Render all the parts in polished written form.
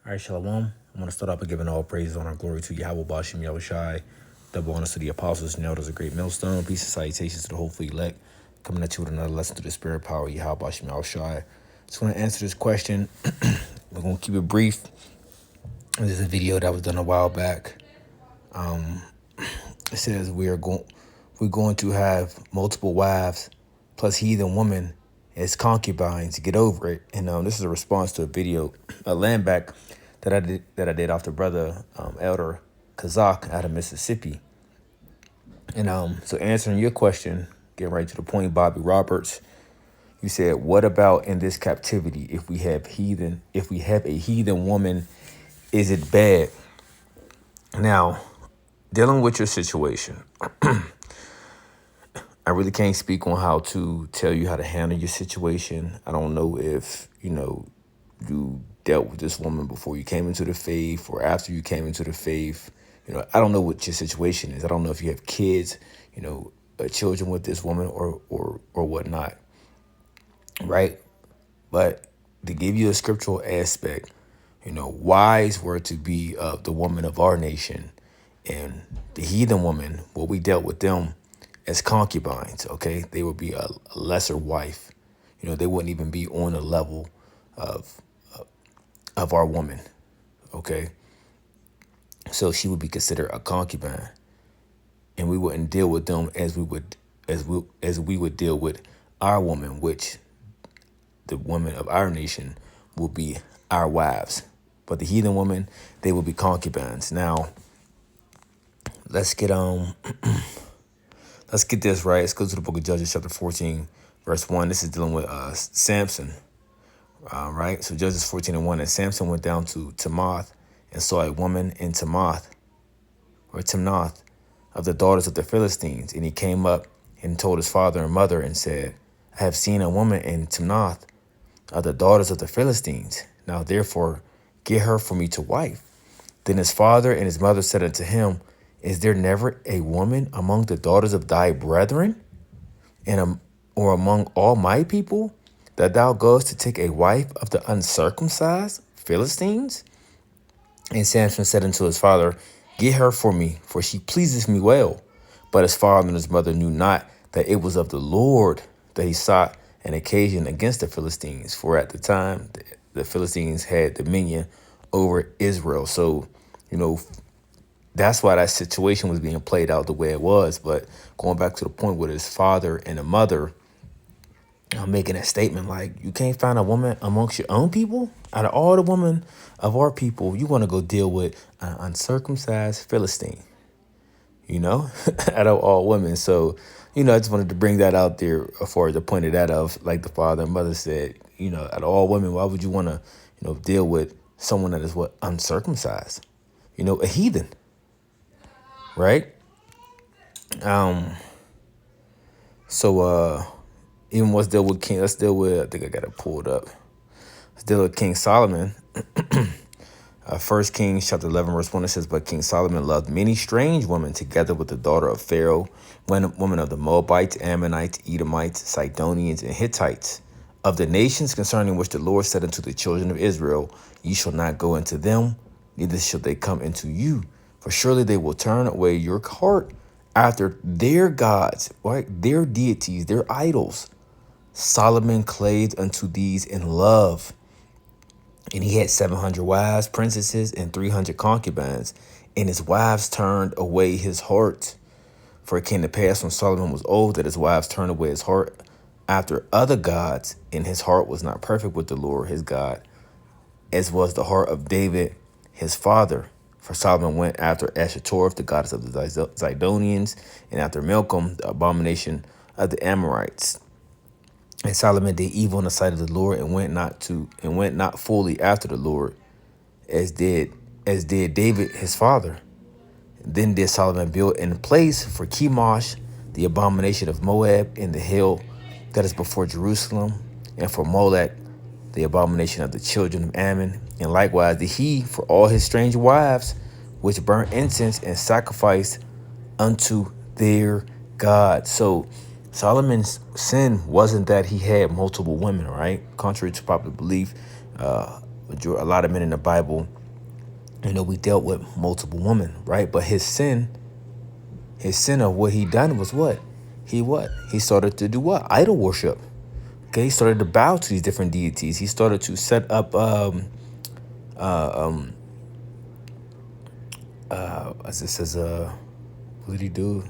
All right, Shalom. I want to start off by giving all praise, honor, and glory to Yahweh Bashim Yahushai. Double honors to the apostles and elders, a great millstone. Peace and salutations to the hopefully elect. Coming at you with another lesson to the spirit power, Yahweh Bashim Yahushai. Just want to answer this question. We're going to keep it brief. This is a video that was done a while back. It says we're going to have multiple wives plus heathen women as concubines. Get over it. And this is a response to a video, a land back that I did off the brother Elder Kazak out of Mississippi. And so answering your question, get right to the point, Bobby Roberts. You said, what about in this captivity? If we have a heathen woman, is it bad? Now, dealing with your situation, I really can't speak on how to tell you how to handle your situation. I don't know if, you dealt with this woman before you came into the faith or after you came into the faith. I don't know what your situation is. I don't know if you have kids, children with this woman or whatnot. Right. But to give you a scriptural aspect, wives were to be of the woman of our nation, and the heathen woman, what we dealt with them as concubines. OK, they would be a lesser wife. They wouldn't even be on the level of our woman. OK, so she would be considered a concubine, and we wouldn't deal with them as we would deal with our woman, which the women of our nation will be our wives. But the heathen women, they will be concubines. Now, let's get this right. Let's go to the book of Judges, chapter 14, verse 1. This is dealing with Samson. Right? So Judges 14:1. And Samson went down to Timoth and saw a woman in Timnath of the daughters of the Philistines. And he came up and told his father and mother and said, I have seen a woman in Timnath of the daughters of the Philistines. Now therefore get her for me to wife. Then his father and his mother said unto him, is there never a woman among the daughters of thy brethren or among all my people that thou goest to take a wife of the uncircumcised Philistines? And Samson said unto his father, get her for me, for she pleases me well. But his father and his mother knew not that it was of the Lord that he sought an occasion against the Philistines. For at the time, the Philistines had dominion over Israel. So, that's why that situation was being played out the way it was. But going back to the point with his father and the mother, making a statement like, you can't find a woman amongst your own people? Out of all the women of our people, you want to go deal with an uncircumcised Philistine, out of all women. So, I just wanted to bring that out there as far as the point of that of, like the father and mother said, out of all women, why would you want to, deal with someone that is uncircumcised, a heathen, right? So even let's deal with I think I got it pulled up. Let's deal with King Solomon. 1 Kings chapter 11, verse 1, it says, but King Solomon loved many strange women together with the daughter of Pharaoh, women of the Moabites, Ammonites, Edomites, Sidonians, and Hittites, of the nations concerning which the Lord said unto the children of Israel, ye shall not go into them, neither shall they come into you. For surely they will turn away your heart after their gods, right? Their deities, their idols. Solomon clave unto these in love. And he had 700 wives, princesses, and 300 concubines. And his wives turned away his heart. For it came to pass when Solomon was old that his wives turned away his heart after other gods. And his heart was not perfect with the Lord his God, as was the heart of David his father. For Solomon went after Ashtoreth, the goddess of the Zidonians, and after Milcom, the abomination of the Amorites. And Solomon did evil in the sight of the Lord, and went not fully after the Lord, as did David his father. Then did Solomon build in place for Chemosh, the abomination of Moab, in the hill that is before Jerusalem, and for Molech, the abomination of the children of Ammon. And likewise did he for all his strange wives, which burnt incense and sacrificed unto their God. So Solomon's sin wasn't that he had multiple women, right? Contrary to popular belief, a lot of men in the Bible We dealt with multiple women, right? But his sin of what he done was what? He started to do what? Idol worship. Okay, he started to bow to these different deities. He started to set up as it says what did he do?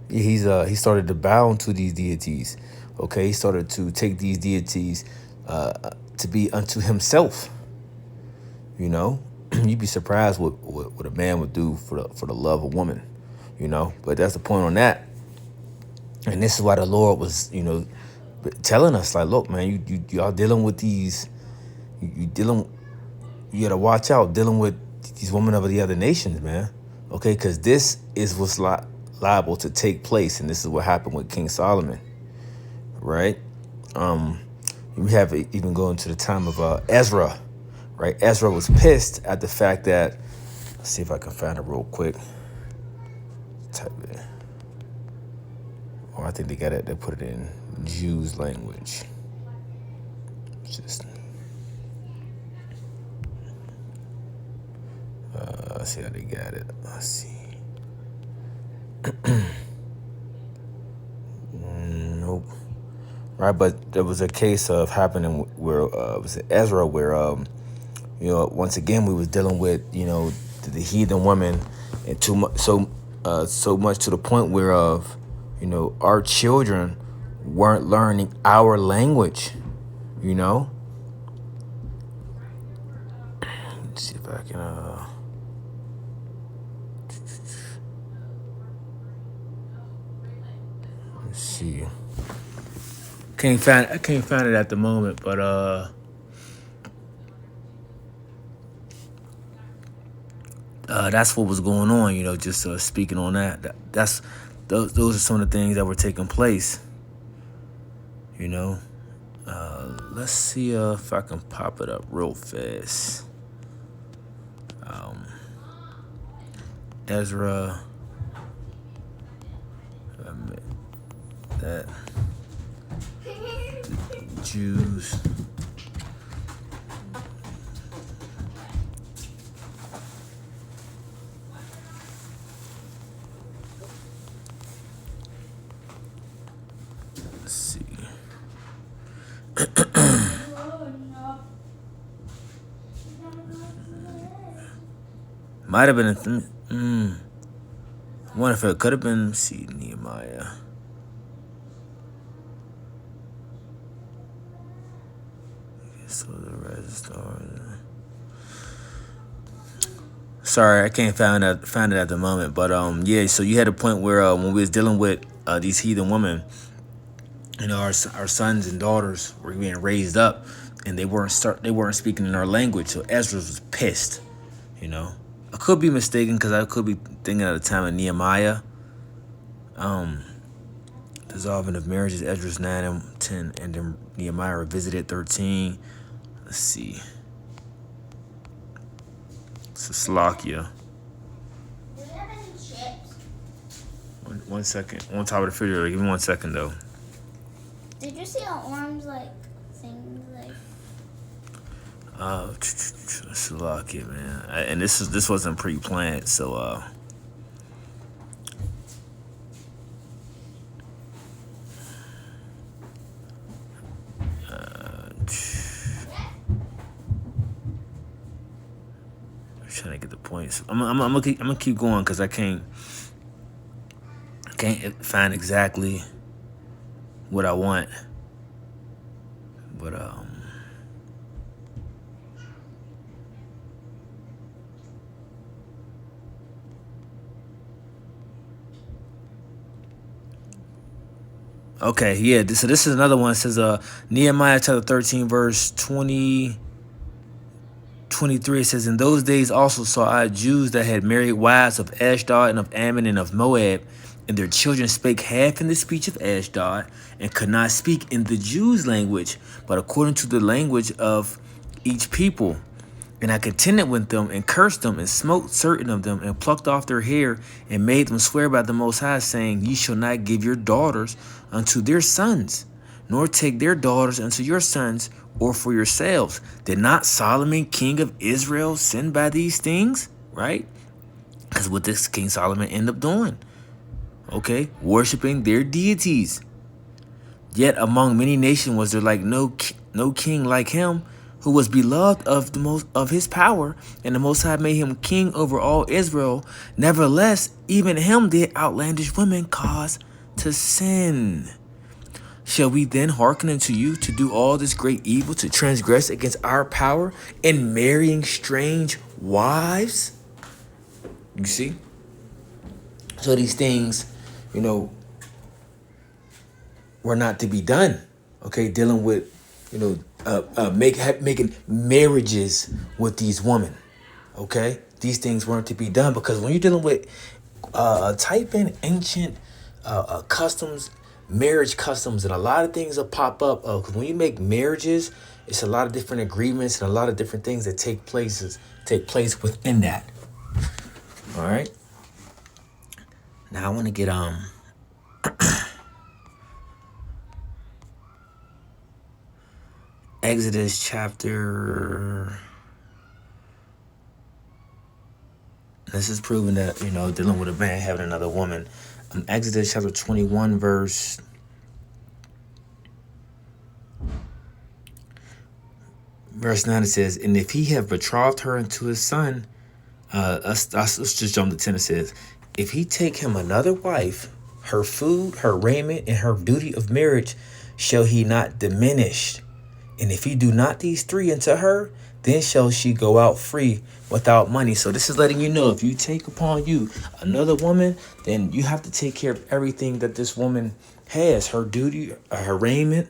He started to bow to these deities. Okay, he started to take these deities to be unto himself. You'd be surprised what a man would do for the love of a woman. But that's the point on that. And this is why the Lord was, telling us, like, look, man, y'all dealing with these, you gotta watch out dealing with these women of the other nations, man. Okay, because this is what's liable to take place, and this is what happened with King Solomon, right? We have it even going to the time of Ezra, right? Ezra was pissed at the fact that, let's see if I can find it real quick. Type it. Or I think they got it. They put it in Jews language. Just let's see how they got it. Let's see. Nope. Right, but there was a case of happening where it was Ezra, where once again we was dealing with the heathen woman, and too much so much to the point where our children weren't learning our language. Let's see if I can let's see. I can't find it at the moment, but that's what was going on. Just speaking on that. Those are some of the things that were taking place. Let's see if I can pop it up real fast. Ezra. That the Jews. Let's see. Might have been I wonder if it could have been. Let's see, Nehemiah. So the rest are. Sorry, I can't find it at the moment. But yeah. So you had a point where when we was dealing with these heathen women, our sons and daughters were being raised up, and they weren't speaking in our language. So Ezra was pissed. I could be mistaken because I could be thinking at the time of Nehemiah. Dissolving of marriages, Ezra's 9 and 10, and then Nehemiah revisited 13. Let's see. Slovakia. Do you have any chips? One second. On top of the refrigerator. Give me 1 second though. Did you see our arms things Slovakia, man. And this wasn't pre-planned, so trying to get the points. I'm gonna keep going because I can't find exactly what I want, but okay, yeah. So this is another one. It says Nehemiah chapter 13 verse 23, it says, in those days also saw I Jews that had married wives of Ashdod and of Ammon and of Moab, and their children spake half in the speech of Ashdod, and could not speak in the Jews' language, but according to the language of each people. And I contended with them, and cursed them, and smote certain of them, and plucked off their hair, and made them swear by the Most High, saying, ye shall not give your daughters unto their sons, nor take their daughters unto your sons or for yourselves. Did not Solomon, king of Israel, sin by these things? Right? Because what this King Solomon ended up doing, okay, worshiping their deities. Yet among many nations was there like no king like him, who was beloved of the most of his power, and the Most High made him king over all Israel. Nevertheless, even him did outlandish women cause to sin. Shall we then hearken unto you to do all this great evil, to transgress against our power in marrying strange wives? You see? So these things, you know, were not to be done. Okay, dealing with, making marriages with these women. Okay, these things weren't to be done, because when you're dealing with type in ancient customs, marriage customs, and a lot of things that pop up. Because when you make marriages, it's a lot of different agreements and a lot of different things that take place within that. All right. Now I want to get Exodus chapter. This is proving that, dealing with a man having another woman. Exodus chapter 21, verse 9, it says, and if he have betrothed her unto his son, let's just jump to 10. It says, if he take him another wife, her food, her raiment, and her duty of marriage shall he not diminish. And if he do not these three unto her, then shall she go out free without money. So this is letting you know, if you take upon you another woman, then you have to take care of everything that this woman has. Her duty, her raiment,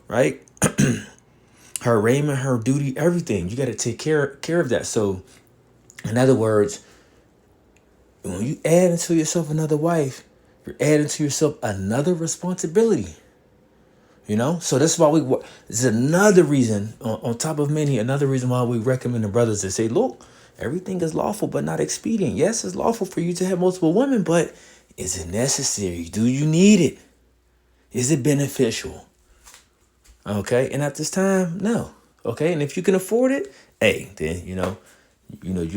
right? Her raiment, her duty, everything. You got to take care of that. So, in other words, when you add into yourself another wife, you're adding to yourself another responsibility. So this is why this is another reason, on top of many, another reason why we recommend the brothers to say, look, everything is lawful but not expedient. Yes, it's lawful for you to have multiple women, but is it necessary? Do you need it? Is it beneficial? Okay, and at this time, no. Okay, and if you can afford it, hey, then you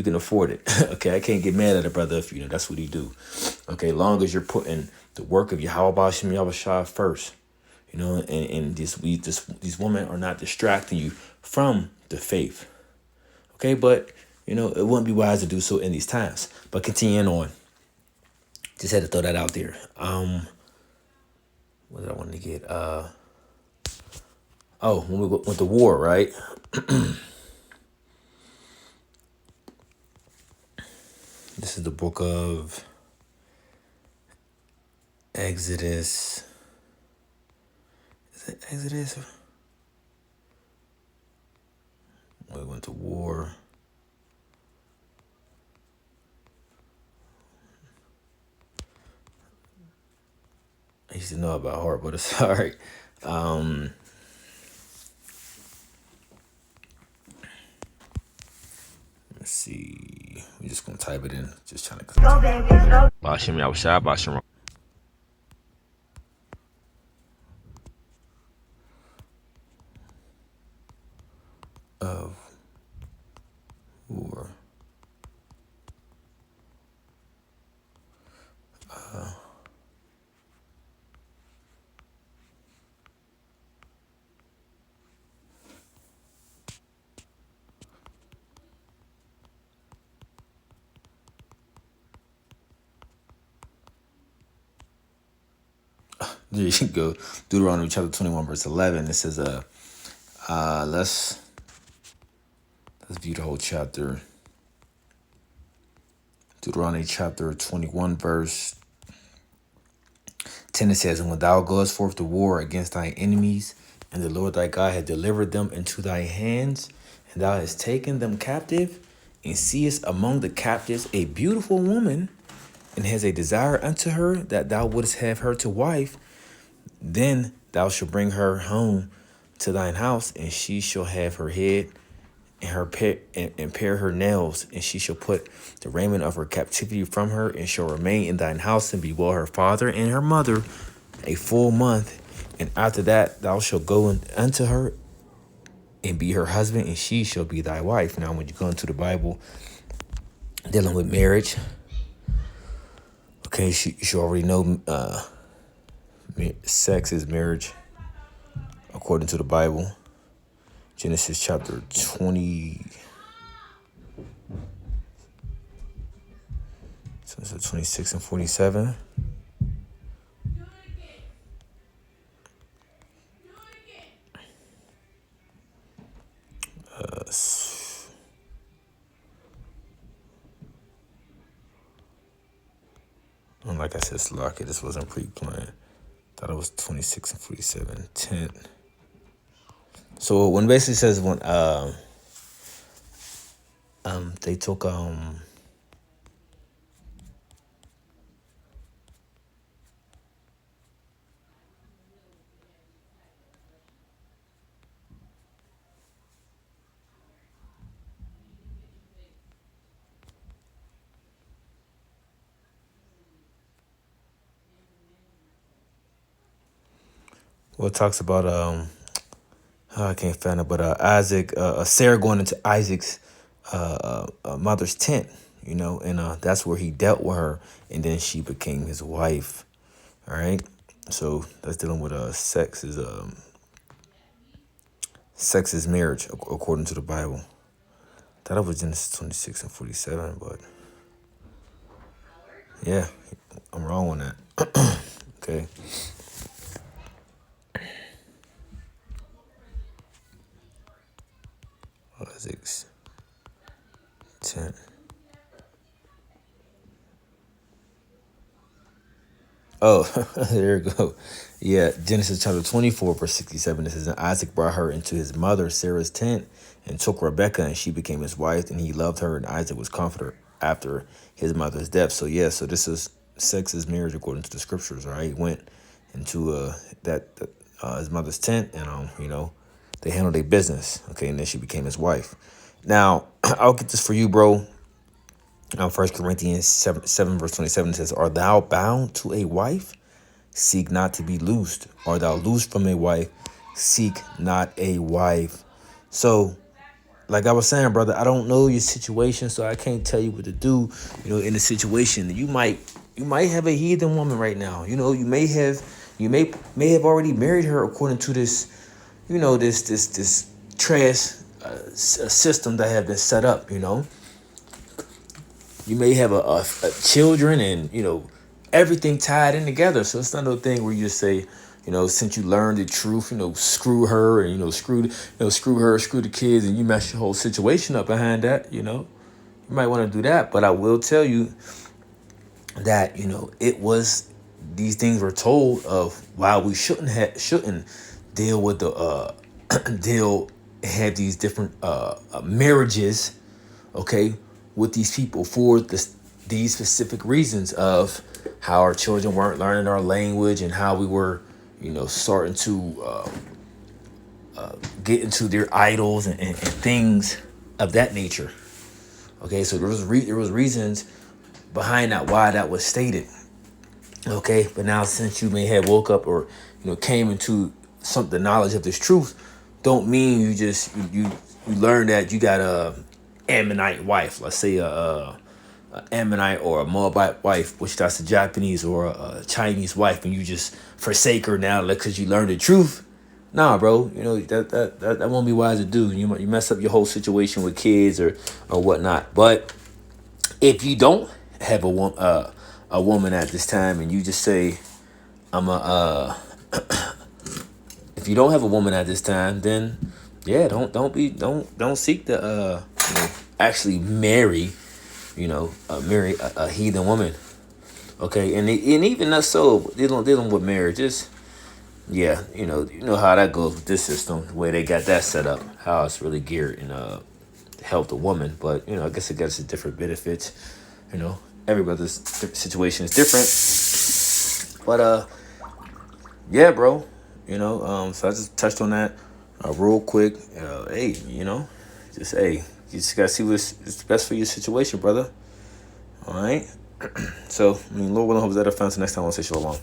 can afford it. Okay, I can't get mad at a brother if that's what he do. Okay, long as you're putting the work of Yahweh Bashim Yahushua first. And these women are not distracting you from the faith. Okay, but it wouldn't be wise to do so in these times. But continuing on, just had to throw that out there. What did I want to get? When we went to war, right? This is the book of Exodus. Is it Exodus? We went to war. I used to know about heart, but it's all right. Let's see. We're just gonna type it in. Just trying to. Bashim Yahushua, Bashim. Of war. There you go. Deuteronomy chapter 21, verse 11. It says, let's view the whole chapter. Deuteronomy chapter 21, verse 10, it says, and when thou goest forth to war against thy enemies, and the Lord thy God hath delivered them into thy hands, and thou hast taken them captive, and seest among the captives a beautiful woman, and has a desire unto her, that thou wouldest have her to wife, then thou shalt bring her home to thine house, and she shall have her head and her and pare her nails, and she shall put the raiment of her captivity from her, and shall remain in thine house, and be well her father and her mother a full month, And after that, thou shalt go unto her and be her husband, and she shall be thy wife. Now, when you go into the Bible dealing with marriage, okay, you should already know sex is marriage according to the Bible. Genesis chapter 20, 26 and 47. And like I said, Slocky, this wasn't pre-planned. Thought it was 26 and 47. 10. So when it basically says when they took well, it talks about I can't find it, but Isaac, Sarah going into Isaac's mother's tent, and that's where he dealt with her, and then she became his wife. All right, so that's dealing with sex is marriage according to the Bible. Thought it was Genesis 26 and 47, but yeah, I'm wrong on that. Okay. Isaac's tent. Oh, there you go. Yeah, Genesis chapter 24, verse 67. It says, and Isaac brought her into his mother Sarah's tent and took Rebekah, and she became his wife, and he loved her, and Isaac was comforted after his mother's death. So yeah, so this is sex is marriage according to the scriptures. All right, he went into his mother's tent, and they handled their business. Okay, and then she became his wife. Now I'll get this for you, bro. 1 Corinthians 7 verse 27 says, art thou bound to a wife? Seek not to be loosed. Art thou loosed from a wife? Seek not a wife. So, like I was saying, brother, I don't know your situation, so I can't tell you what to do. In a situation, you might have a heathen woman right now. You may have already married her according to this, this trash system that have been set up. You may have a children and, everything tied in together. So it's not no thing where you just say, since you learned the truth, screw her and, screw her, screw the kids, and you mess your whole situation up behind that, You might want to do that. But I will tell you that, it was, these things were told of why we shouldn't deal with the, have these different marriages, okay, with these people for these specific reasons of how our children weren't learning our language and how we were, starting to get into their idols and things of that nature. Okay, so there was reasons behind that why that was stated. Okay, but now since you may have woke up or came into the knowledge of this truth, don't mean you just you learn that you got a Ammonite wife, let's say a Ammonite or a Moabite wife, which that's a Japanese or a Chinese wife, and you just forsake her now because you learned the truth. Nah, bro, that won't be wise to do. You mess up your whole situation with kids or whatnot. But if you don't have a woman at this time, and you just say, if you don't have a woman at this time, then yeah, don't seek to actually marry a heathen woman. Okay, and even that's so dealing with marriages. Yeah, you know how that goes with this system, the way they got that set up, how it's really geared and help the woman. But I guess it gets a different benefits. Everybody's situation is different. But yeah, bro. So I just touched on that real quick. Hey, you just gotta see what's best for your situation, brother. All right. So, Lord willing, hope that I found. So next time, I'll say shalom.